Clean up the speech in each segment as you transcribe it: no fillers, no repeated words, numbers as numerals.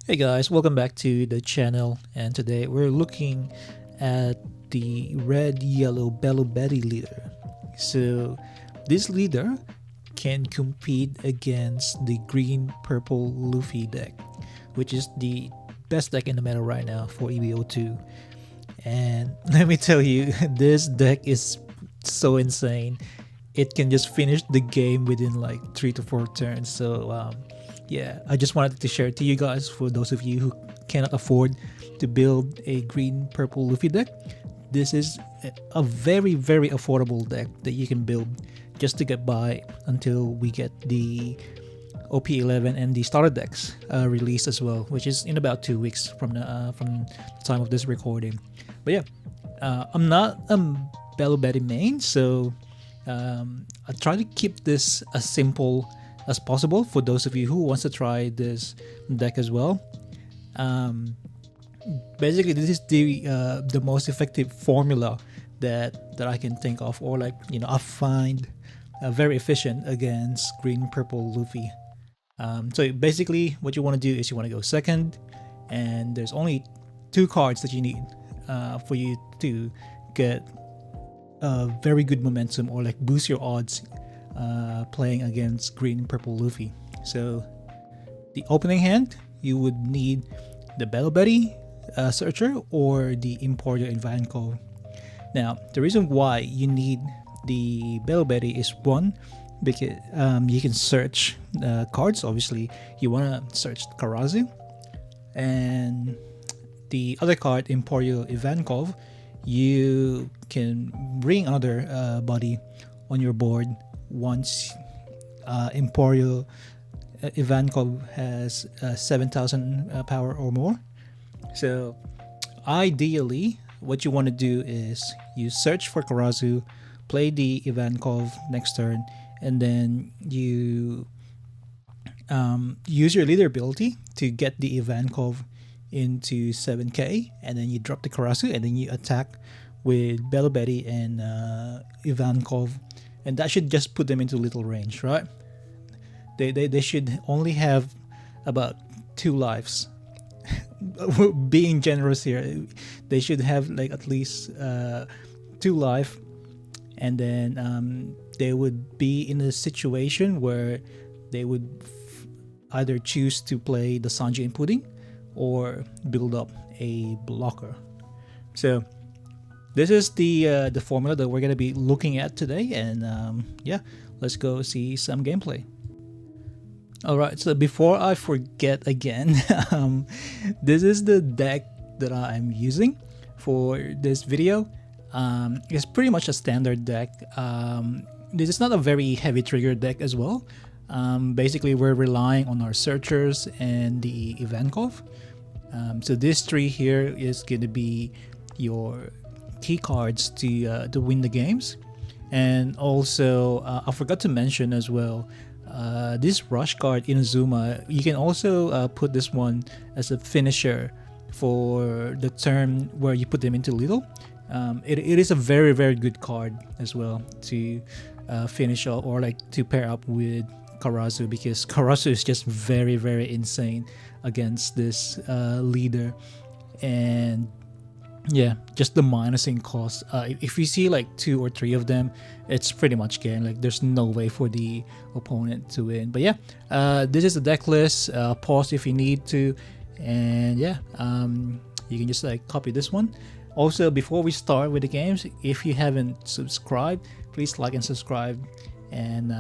Hey guys, welcome back to the channel, and today we're looking at the red yellow Belobetty leader. So this leader can compete against the green purple Luffy deck, which is the best deck in the meta right now for EB02. And let me tell you, this deck is so insane. It can just finish the game within like 3 to 4 turns. So yeah, I just wanted to share it to you guys for those of you who cannot afford to build a green purple Luffy deck. This is a very affordable deck that you can build just to get by until we get the OP11 and the starter decks released as well, which is in about 2 weeks from the time of this recording. But yeah, I'm not a Belobetty main, so I try to keep this as simple as possible for those of you who wants to try this deck as well. Basically, this is the most effective formula that I can think of, or like I find very efficient against green purple Luffy. So basically, what you want to do is you want to go second, and there's only 2 cards that you need for you to get very good momentum or like boost your odds playing against green purple Luffy. So the opening hand, you would need the Belobetty Searcher or the Importer Ivankov. Now the reason why you need the Belobetty is one, because you can search cards. Obviously you want to search Karazu, and the other card, Emporio Ivankov, you can bring another body on your board once Emporio Ivankov has 7,000 power or more. So ideally what you want to do is you search for Karazu, play the Ivankov next turn, and then you use your leader ability to get the Ivankov into 7k, and then you drop the Karasu, and then you attack with Belobetty and Ivankov, and that should just put them into little range, right? They should only have about 2 lives. Being generous here, they should have like at least 2 life, and then they would be in a situation where they would either choose to play the Sanji inputting or build up a blocker. So this is the formula that we're gonna be looking at today, and yeah, let's go see some gameplay. Alright, so before I forget again, this is the deck that I'm using for this video. It's pretty much a standard deck. This is not a very heavy trigger deck as well. Basically, we're relying on our searchers and the Ivankov. So this 3 here is going to be your key cards to win the games. And also, I forgot to mention as well, this rush card, Inazuma, you can also put this one as a finisher for the turn where you put them into little. It is a very good card as well to finish off, or like to pair up with Karazu, because Karazu is just very insane against this leader. And yeah, just the minusing cost, if you see like 2 or 3 of them, it's pretty much game. Like there's no way for the opponent to win. But yeah, this is the deck list. Pause if you need to, and yeah, you can just like copy this one. Also, before we start with the games, if you haven't subscribed, please like and subscribe, and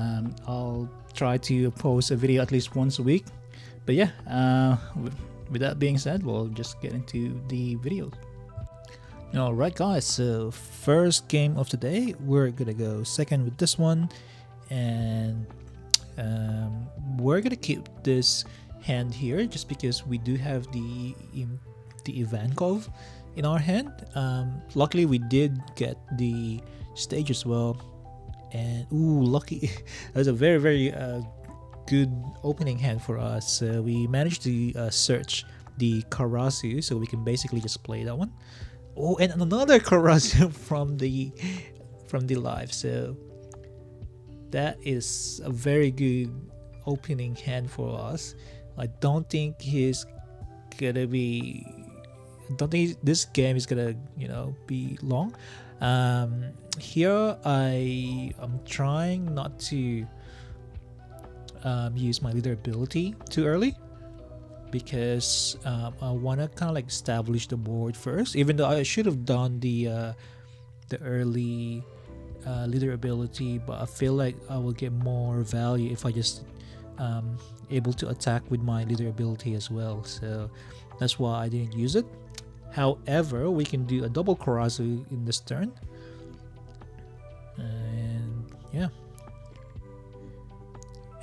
I'll try to post a video at least once a week. But yeah, with that being said, we'll just get into the videos. Alright guys, so first game of the day, we're gonna go second with this one, and we're gonna keep this hand here just because we do have the Ivankov in our hand. Luckily we did get the stage as well, and lucky. That was a very good opening hand for us. We managed to search the Karasu, so we can basically just play that one. Oh, and another Karasu from the live. So that is a very good opening hand for us. I don't think he's gonna be. Don't think this game is gonna be long. Here I am trying not to use my leader ability too early, because I want to kind of like establish the board first, even though I should have done the early leader ability, but I feel like I will get more value if I just able to attack with my leader ability as well, so that's why I didn't use it. However, we can do a double Karasu in this turn, and yeah,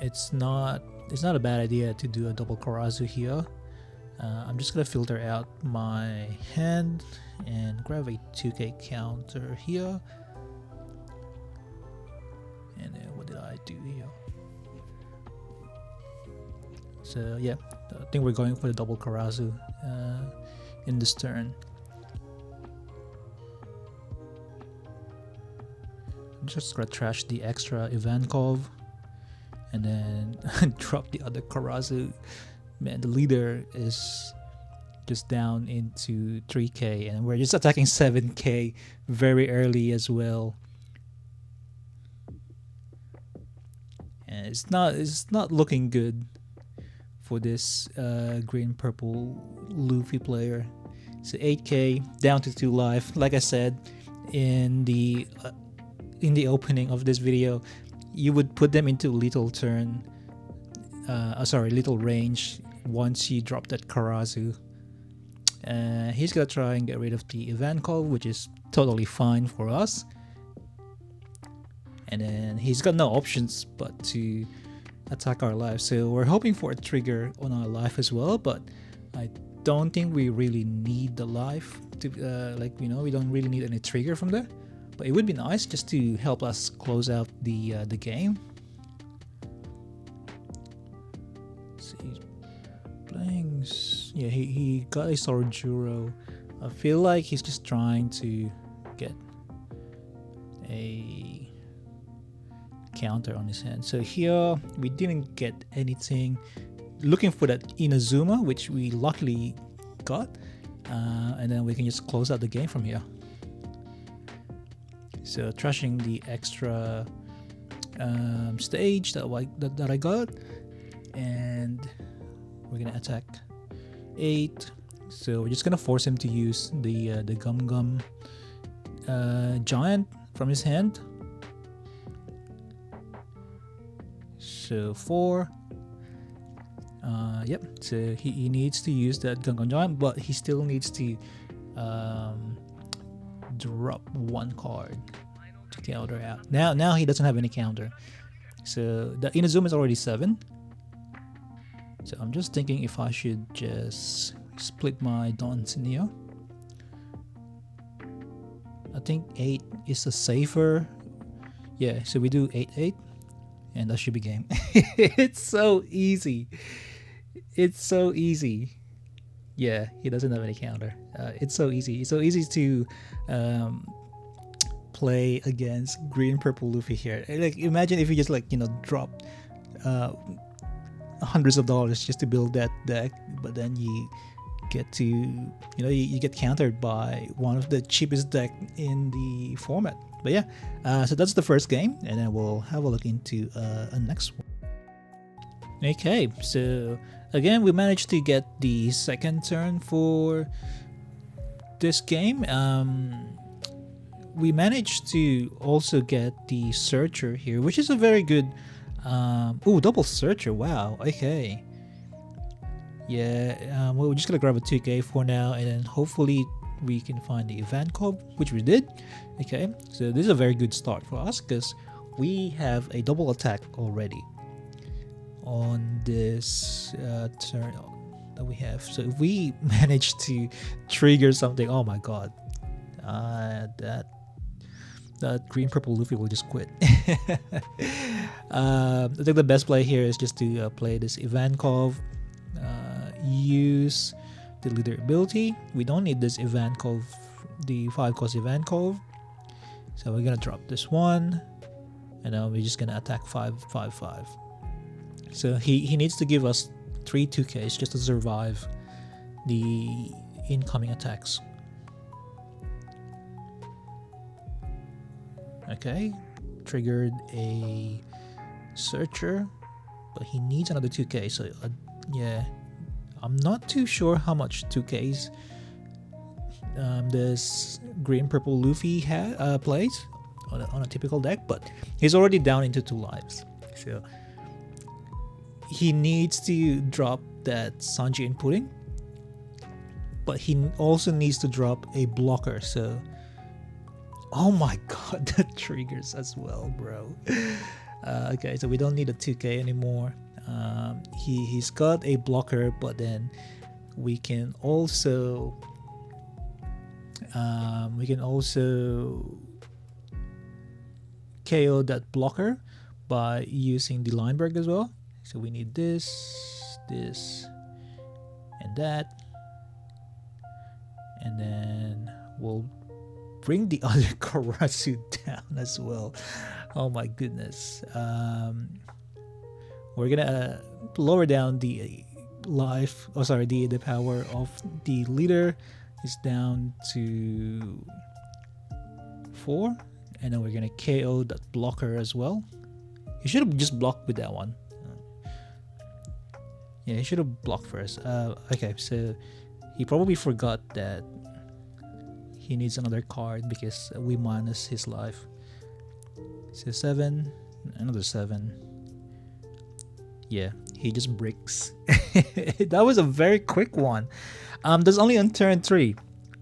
it's not a bad idea to do a double Karasu here. I'm just gonna filter out my hand and grab a 2k counter here, and then what did I do here? So yeah, I think we're going for the double Karasu in this turn. I'm just gonna trash the extra Ivankov and then drop the other Karasu. Man, the leader is just down into 3k, and we're just attacking 7k very early as well. And it's not looking good for this Green Purple Luffy player. So 8k down to 2 life. Like I said in the opening of this video, you would put them into lethal turn, lethal range once you drop that Karasu. He's gonna try and get rid of the Ivankov, which is totally fine for us. And then he's got no options but to attack our life, so we're hoping for a trigger on our life as well, but I don't think we really need the life to we don't really need any trigger from there, but it would be nice just to help us close out the game. So he's playing, yeah, he got a Sorjuro. I feel like he's just trying to get a counter on his hand. So here we didn't get anything. Looking for that Inazuma, which we luckily got, and then we can just close out the game from here. So trashing the extra stage that I got, and we're gonna attack 8. So we're just gonna force him to use the Gum Giant from his hand. So 4. Yep, so he needs to use that Gum Giant, but he still needs to drop 1 card to counter out. Now he doesn't have any counter. So the Inazuma is already 7. So I'm just thinking if I should just split my Dons in here. I think 8 is a safer. Yeah, so we do 8-8. And that should be game. It's so easy. It's so easy. Yeah, he doesn't have any counter. It's so easy. It's so easy to play against Green Purple Luffy here. Like, imagine if you just drop hundreds of dollars just to build that deck, but then you get to you get countered by one of the cheapest deck in the format. But yeah, so that's the first game, and then we'll have a look into a next one. Okay, so again, we managed to get the second turn for this game. We managed to also get the Searcher here, which is a very good double Searcher. Wow, okay. Yeah, we're just gonna grab a 2k for now, and then hopefully we can find the Ivankov, which we did. Okay, so this is a very good start for us because we have a double attack already on this turn that we have. So if we manage to trigger something, oh my god, that Green Purple Luffy will just quit. I think the best play here is just to play this Ivankov, use the leader ability. We don't need this Ivankov, the 5-cost Ivankov, so we're gonna drop this one, and now we're just gonna attack 5-5-5. So he needs to give us 3 2Ks just to survive the incoming attacks. Okay, triggered a searcher, but he needs another 2k, so yeah, I'm not too sure how much 2ks this Green Purple Luffy plays on a typical deck, but he's already down into 2 lives, so he needs to drop that Sanji inputting, but he also needs to drop a blocker. So oh my god, that triggers as well, bro. Okay, so we don't need a 2k anymore. He's got a blocker, but then we can also KO that blocker by using the Lineberg as well. So we need this, and that, and then we'll bring the other Karasu down as well. Oh my goodness. We're gonna lower down the life. Oh, sorry, the power of the leader is down to 4, and then we're gonna KO that blocker as well. You should have just blocked with that one. Yeah, he should have blocked first. Okay, so he probably forgot that he needs another card because we minus his life. So 7, another 7. Yeah, he just breaks. That was a very quick one. That's only on turn 3,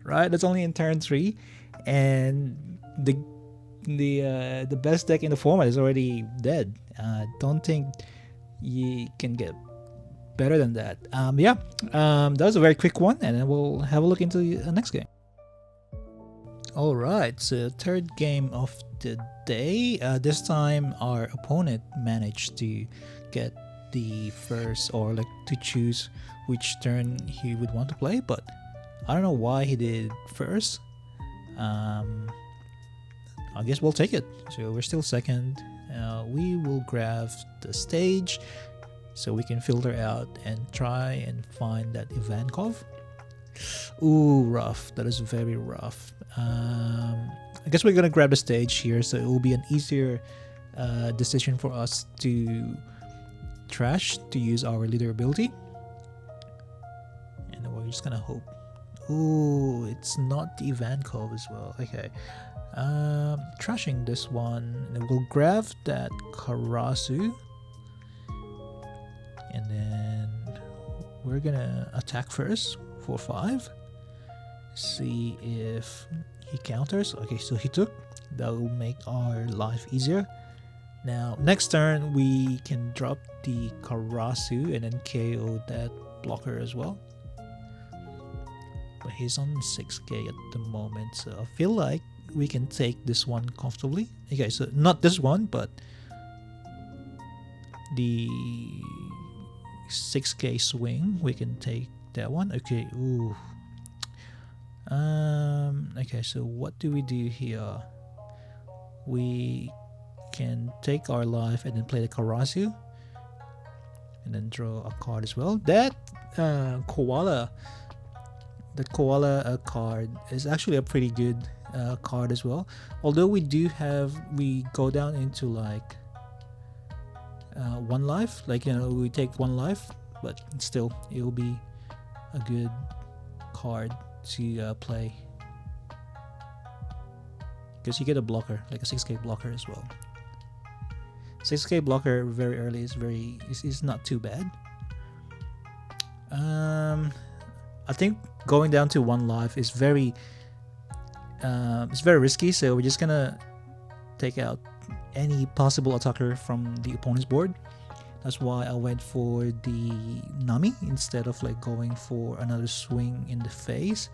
right? That's only in turn 3, and the best deck in the format is already dead. Don't think you can get better than that. Yeah, that was a very quick one, and then we'll have a look into the next game. All right, so third game of the day. This time our opponent managed to get the first, or like to choose which turn he would want to play, but I don't know why he did first. I guess we'll take it. So we're still second. We will grab the stage so we can filter out and try and find that Ivankov. Ooh, rough. That is very rough. I guess we're gonna grab the stage here, so it will be an easier decision for us to trash to use our leader ability, and we're just gonna hope. Ooh, it's not the Ivankov as well. Okay, trashing this one, and then we'll grab that Karasu, and then we're gonna attack first for 5. See if he counters. Okay, so he took. That will make our life easier. Now next turn we can drop the Karasu and then KO that blocker as well, but he's on 6k at the moment, so I feel like we can take this one comfortably. Okay, so not this one, but the 6k swing, we can take that one. Okay, ooh. Okay, so what do we do here? We can take our life and then play the Karasu and then draw a card as well. That koala card is actually a pretty good card as well, although we go down into like 1 life, like, you know, we take 1 life, but still it will be a good card to play because you get a blocker, like a 6k blocker as well. 6k blocker very early is not too bad. I think going down to 1 life is very risky, so we're just gonna take out any possible attacker from the opponent's board. That's why I went for the Nami instead of like going for another swing in the face.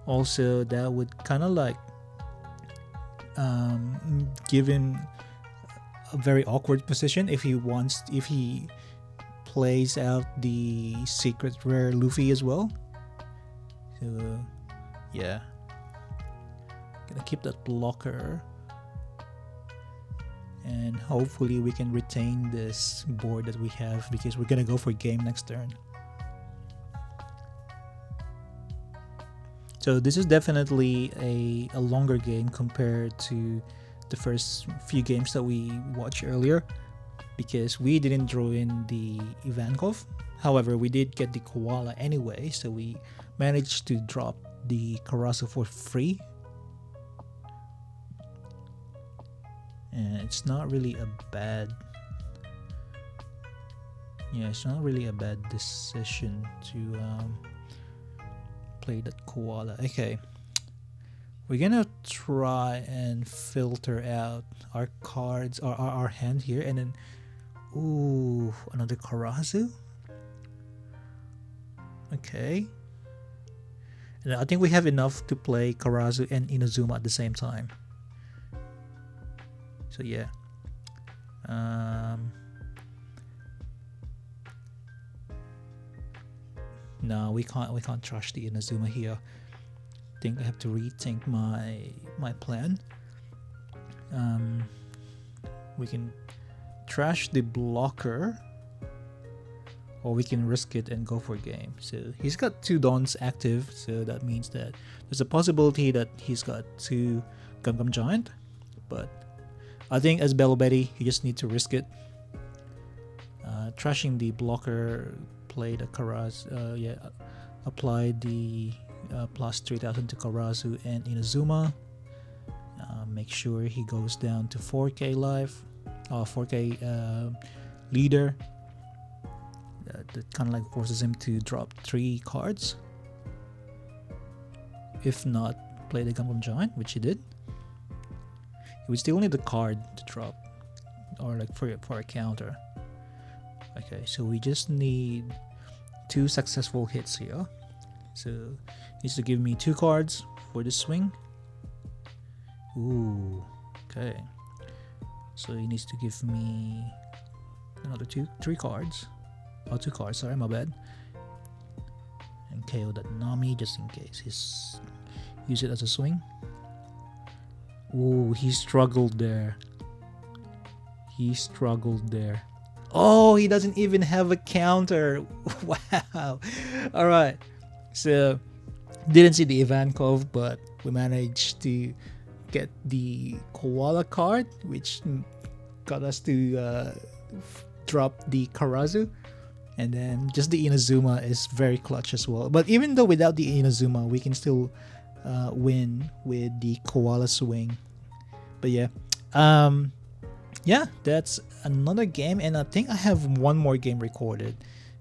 Also, that would kind of like give him a very awkward position if he plays out the secret rare Luffy as well. So yeah, gonna keep that blocker, and hopefully we can retain this board that we have because we're gonna go for game next turn. So this is definitely a longer game compared to the first few games that we watched earlier, because we didn't draw in the Ivankov. However, we did get the koala anyway, so we managed to drop the Karasu for free. And it's not really a bad decision to play that koala. Okay, we're gonna try and filter out our cards or our hand here, and then ooh, another Karasu. Okay, and I think we have enough to play Karasu and Inazuma at the same time. So yeah, no, we can't trash the Inazuma here. I think I have to rethink my plan. We can trash the blocker, or we can risk it and go for a game. So he's got 2 Dons active, so that means that there's a possibility that he's got 2 Gum Gum Giant, but I think as Belobetty, you just need to risk it. Trashing the blocker, play the Karasu, apply the plus 3000 to Karasu and Inazuma. Make sure he goes down to 4k life, 4k leader. That kind of like forces him to drop 3 cards. If not, play the Gum Gum Giant, which he did. We still need the card to drop, or like for a counter. Okay, so we just need 2 successful hits here. So he needs to give me 2 cards for this swing. Ooh, okay. So he needs to give me another 3 cards. Oh, 2 cards, sorry, my bad. And KO that Nami just in case he's use it as a swing. Ooh, he struggled there. Oh, he doesn't even have a counter. Wow. Alright. So, didn't see the Ivankov, but we managed to get the koala card, which got us to drop the Karasu. And then just the Inazuma is very clutch as well. But even though without the Inazuma, we can still win with the koala swing. But yeah, that's another game, and I think I have one more game recorded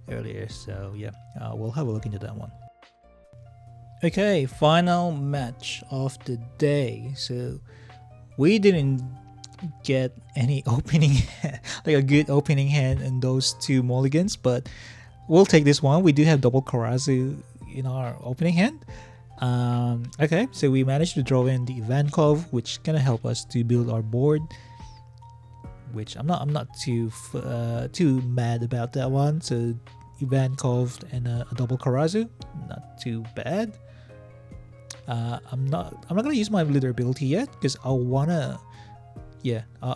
earlier, so yeah, we'll have a look into that one. Okay, final match of the day. So we didn't get any opening like a good opening hand in those 2 mulligans, but we'll take this one. We do have double Karasu in our opening hand. Okay, so we managed to draw in the Ivankov, which gonna help us to build our board, which I'm not too mad about that one. So Ivankov and a double Karasu, not too bad. I'm not gonna use my leader ability yet, because I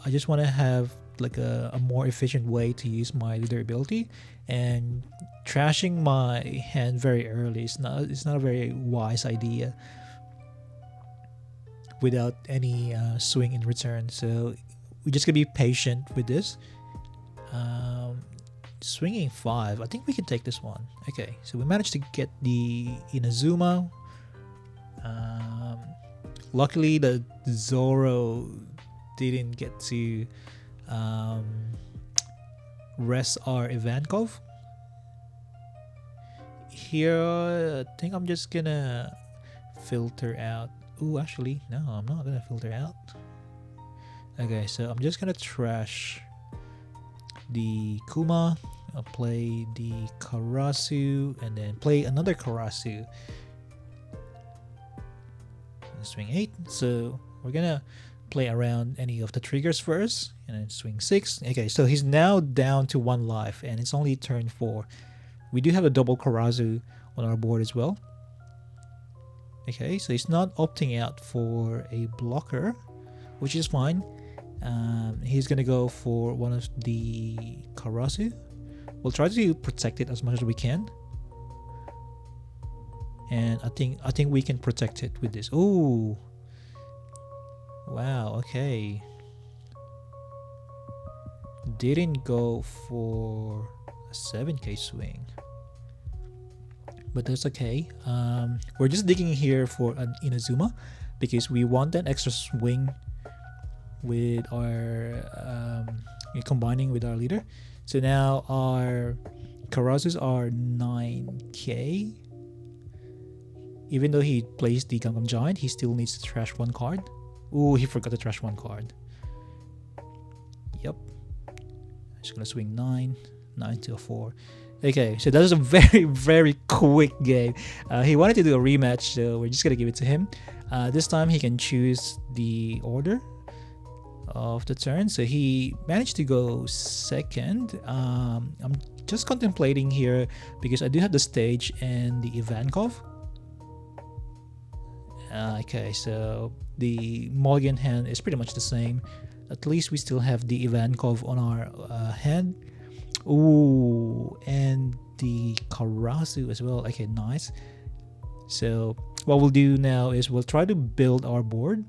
just wanna have like a more efficient way to use my leader ability, and trashing my hand very early is not a very wise idea without any swing in return. So we're just gonna be patient with this. Swinging 5, I think we can take this one. Okay, so we managed to get the Inazuma. Luckily the Zoro didn't get to rest our Ivankov. Here, I think I'm just gonna filter out. Ooh, actually, no, I'm not gonna filter out. Okay, so I'm just gonna trash the Kuma. I'll play the Karasu, and then play another Karasu. Swing 8. So we're gonna play around any of the triggers first, and then swing 6. Okay, so he's now down to 1 life, and it's only turn 4. We do have a double Karasu on our board as well. Okay, so he's not opting out for a blocker, which is fine. He's gonna go for one of the Karasu. We'll try to protect it as much as we can. and I think we can protect it with this. Oh, wow. Okay, didn't go for a 7k swing, but that's okay. We're just digging here for an Inazuma because we want that extra swing with our combining with our leader. So now our Karasus are 9k. Even though he plays the Gangam Giant, he still needs to trash one card. Ooh, he forgot to trash one card. Yep. Just gonna swing 9 to a 4. Okay, so that was a very, very quick game. He wanted to do a rematch, so we're just gonna give it to him. This time he can choose the order of the turn, so he managed to go second. I'm just contemplating here because I do have the stage and the Ivankov. Okay, so the mulligan hand is pretty much the same. At least we still have the Ivankov on our hand. Ooh, and the Karasu as well. Okay, nice. So what we'll do now is we'll try to build our board.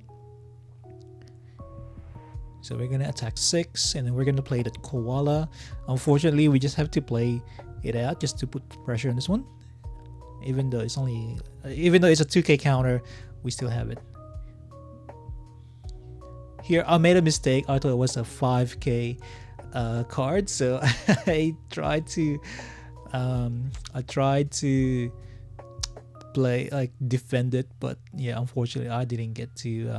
So we're gonna attack 6, and then we're gonna play that koala. Unfortunately, we just have to play it out just to put pressure on this one. Even though it's a 2k counter, we still have it. Here I made a mistake. I thought it was a 5k card, so I tried to play like defend it, but yeah, unfortunately I didn't get to.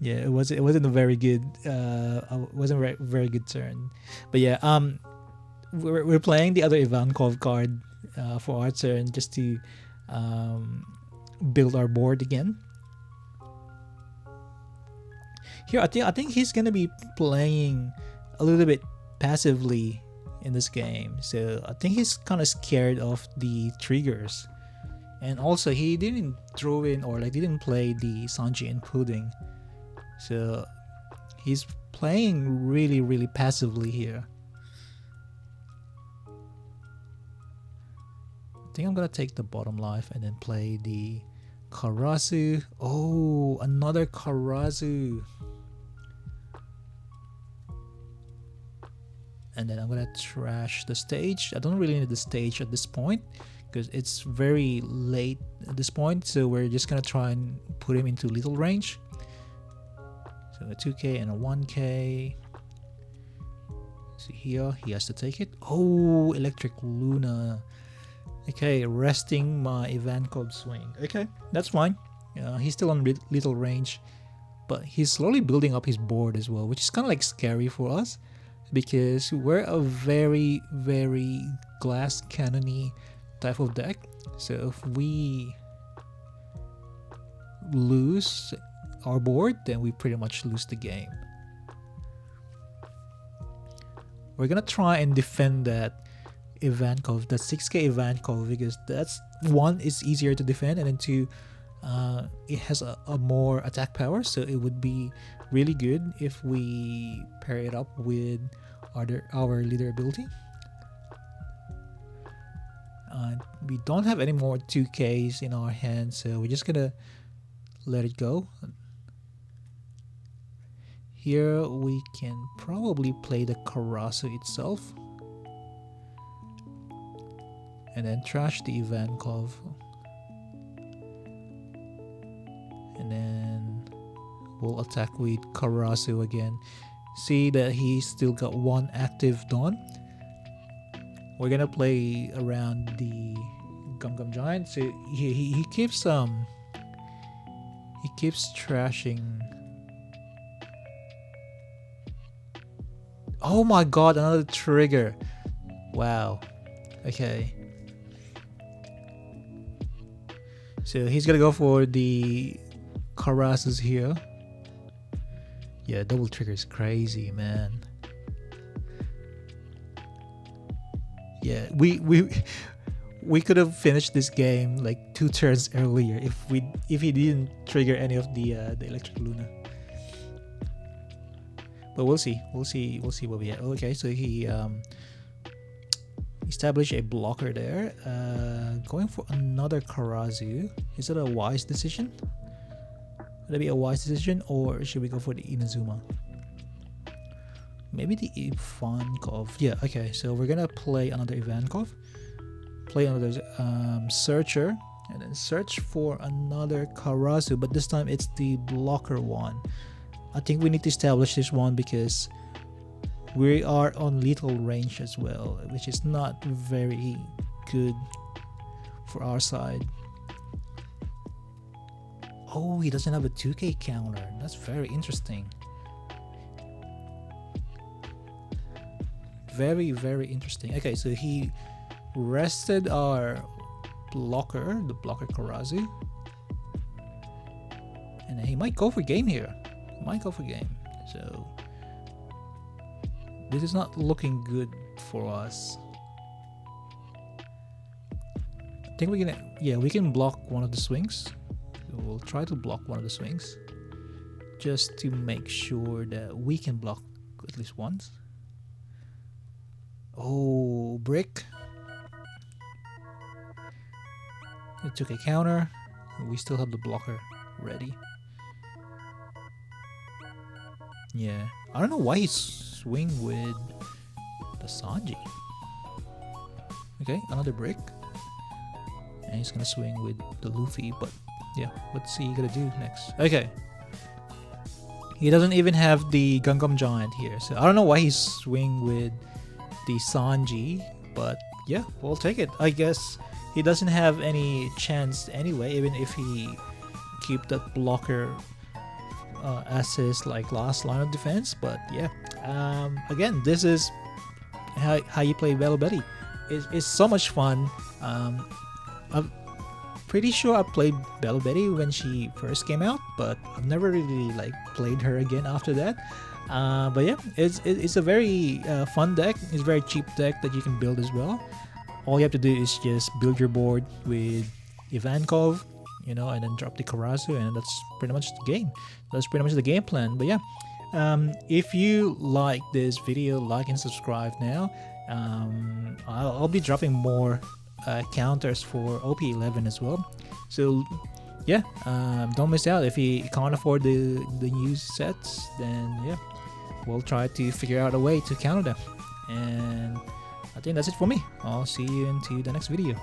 Yeah, it wasn't a very good very good turn, but yeah, we're playing the other Ivankov card for our turn just to build our board again. Here, I think he's gonna be playing a little bit passively in this game, so I think he's kind of scared of the triggers, and also he didn't throw in or like didn't play the Sanji and Pudding, so he's playing really, really passively here. I think I'm gonna take the bottom life and then play the Karasu. Oh, another Karasu. And then I'm gonna trash the stage. I don't really need the stage at this point because it's very late at this point, so we're just gonna try and put him into lethal range. So a 2k and a 1k. So here he has to take it. Oh, Electric Luna. Okay, resting my Ivankov swing. Okay, that's fine. He's still on lethal range, but he's slowly building up his board as well, which is kind of like scary for us because we're a very, very glass cannony type of deck. So if we lose our board, then we pretty much lose the game. We're gonna try and defend that Ivankov, that 6k Ivankov, because that's one, is easier to defend, and then two, it has a more attack power, so it would be really good if we pair it up with our leader ability. We don't have any more 2ks in our hand, so we're just gonna let it go. Here we can probably play the Karasu itself and then trash the Ivankov, and then we'll attack with Karasu again. See that he's still got one active Dawn. We're gonna play around the Gum Giant. So he keeps trashing. Oh my god, another trigger. Wow. Okay. So he's gonna go for the Karasus here. Yeah, double trigger is crazy, man. Yeah, we could have finished this game like 2 turns earlier if he didn't trigger any of the Electric Luna. But we'll see what we have. Okay, so he established a blocker there. going for another Karazu. Is it a wise decision? Would it be a wise decision, or should we go for the Inazuma? Maybe the Ivankov. Yeah, okay, so we're gonna play another Ivankov, play another Searcher, and then search for another Karazu, but this time it's the blocker one. I think we need to establish this one because we are on lethal range as well, which is not very good for our side. Oh, he doesn't have a 2k counter. That's very interesting. Very, very interesting. Okay, so he rested our blocker, the blocker Karazu. And he might go for game here. Might go for game. So this is not looking good for us. I think we're gonna, yeah, we can block one of the swings. We'll try to block one of the swings just to make sure that we can block at least once. Oh, brick. It took a counter. We still have the blocker ready. Yeah, I don't know why he's swing with the Sanji. Okay, another brick. And he's gonna swing with the Luffy, but yeah, what's he gonna do next? Okay. He doesn't even have the Gungam Giant here, so I don't know why he's swing with the Sanji, but yeah, we'll take it. I guess he doesn't have any chance anyway, even if he keep that blocker as his like last line of defense. But yeah, again, this is how you play Belobetty. It's so much fun. I'm pretty sure I played Belobetty when she first came out, but I've never really like played her again after that. But yeah, it's a very fun deck. It's a very cheap deck that you can build as well. All you have to do is just build your board with Ivankov, you know, and then drop the Karazu, and that's pretty much the game. That's pretty much the game plan. But yeah, if you like this video, like and subscribe now. I'll be dropping more counters for OP11 as well. So yeah, don't miss out. If you can't afford the new sets, then yeah, we'll try to figure out a way to counter them. And I think that's it for me. I'll see you into the next video.